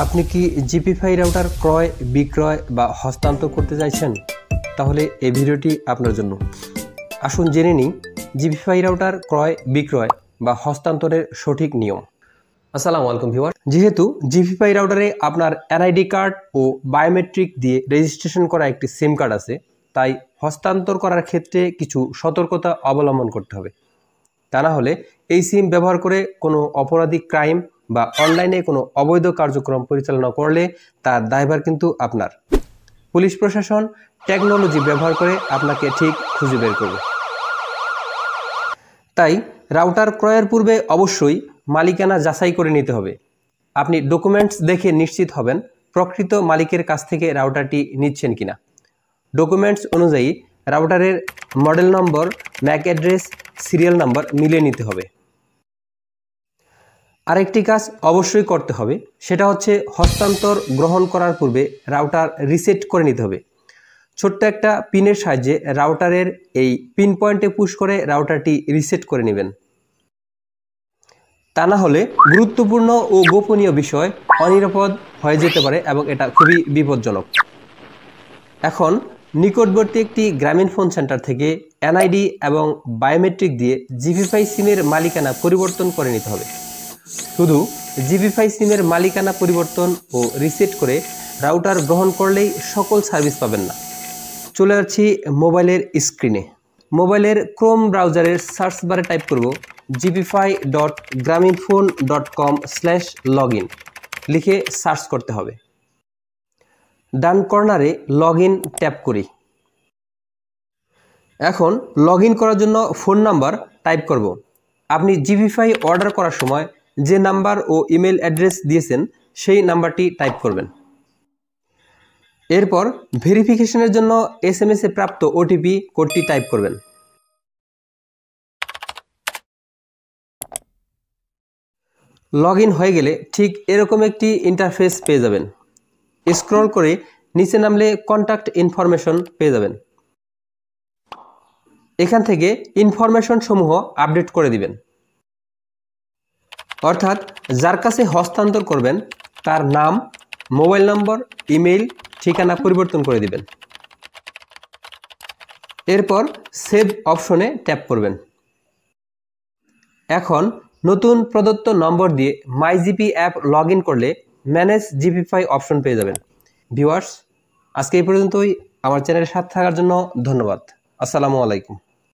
আপনি কি জিপিফাই রাউটার ক্রয় বিক্রয় বা হস্তান্তর করতে চাইছেন? তাহলে এই ভিডিওটি আপনার জন্য। আসুন জেনে নিই জিপিফাই রাউটার ক্রয় বিক্রয় বা হস্তান্তরের সঠিক নিয়ম। আসসালামু আলাইকুম ভিউয়ার। যেহেতু জিপিফাই রাউটারে আপনার এনআইডি কার্ড ও বায়োমেট্রিক দিয়ে রেজিস্ট্রেশন করা একটি সিম কার্ড আছে, তাই হস্তান্তর করার ক্ষেত্রে কিছু সতর্কতা অবলম্বন করতে হবে। তা না হলে এই সিম ব্যবহার করে কোনো অপরাধী ক্রাইম বা অনলাইনে কোনো অবৈধ কার্যক্রম পরিচালনা করলে তার দায়ভার কিন্তু আপনার। পুলিশ প্রশাসন টেকনোলজি ব্যবহার করে আপনাকে ঠিক খুঁজে বের করবে। তাই রাউটার ক্রয়ের পূর্বে অবশ্যই মালিকানা যাচাই করে নিতে হবে। আপনি ডকুমেন্টস দেখে নিশ্চিত হবেন প্রকৃত মালিকের কাছ থেকে রাউটারটি নিচ্ছেন কিনা। ডকুমেন্টস অনুযায়ী রাউটারের model number, MAC address, serial number মিলিয়ে নিতে হবে। আরেকটি কাজ অবশ্যই করতে হবে, সেটা হচ্ছে হস্তান্তর গ্রহণ করার পূর্বে রাউটার রিসেট করে নিতে হবে। ছোট্ট একটা পিনের সাহায্যে রাউটারের এই পিন পয়েন্টে পুশ করে রাউটারটি রিসেট করে নেবেন। তা না হলে গুরুত্বপূর্ণ ও গোপনীয় বিষয় অনিরাপদ হয়ে যেতে পারে এবং এটা খুবই বিপজ্জনক। এখন নিকটবর্তী একটি গ্রামীণ ফোন সেন্টার থেকে এনআইডি এবং বায়োমেট্রিক দিয়ে জিপিফাই সিমের মালিকানা পরিবর্তন করে নিতে হবে। শুধু জিপিফাই সিমের মালিকানা পরিবর্তন ও রিসেট করে রাউটার গ্রহণ করলেই সকল সার্ভিস পাবেন না। চলে যাচ্ছি মোবাইলের স্ক্রিনে। মোবাইলের ক্রোম ব্রাউজারের সার্চ বারে টাইপ করব gpfi.graminphone.com/login লিখে সার্চ করতে হবে। ডান কর্নারে লগ ইন ট্যাপ করি। এখন লগ ইন করার জন্য ফোন নাম্বার টাইপ করব। আপনি জিপিফাই অর্ডার করার সময় যে নাম্বার ও ইমেল অ্যাড্রেস দিয়েছেন সেই নাম্বারটি টাইপ করবেন। এরপর ভেরিফিকেশনের জন্য এসএমএস-এ প্রাপ্ত ওটিপি কোডটি টাইপ করবেন। লগ ইন হয়ে গেলে ঠিক এরকম একটি ইন্টারফেস পেয়ে যাবেন। স্ক্রল করে নিচে নামলে কন্ট্যাক্ট ইনফরমেশন পেয়ে যাবেন। এখান থেকে ইনফরমেশন সমূহ আপডেট করে দিবেন। অর্থাৎ যার কাছে হস্তান্তর করবেন তার নাম, মোবাইল নম্বর, ইমেইল, ঠিকানা পরিবর্তন করে দিবেন। এরপর সেভ অপশনে ট্যাপ করবেন। এখন নতুন প্রদত্ত নম্বর দিয়ে মাই জিপি অ্যাপ লগ ইন করলে ম্যানেজ জিপিফাই অপশন পেয়ে যাবেন। ভিউয়ার্স, আজকে এই পর্যন্তই। আমার চ্যানেলের সাথে থাকার জন্য ধন্যবাদ। আসসালামু আলাইকুম।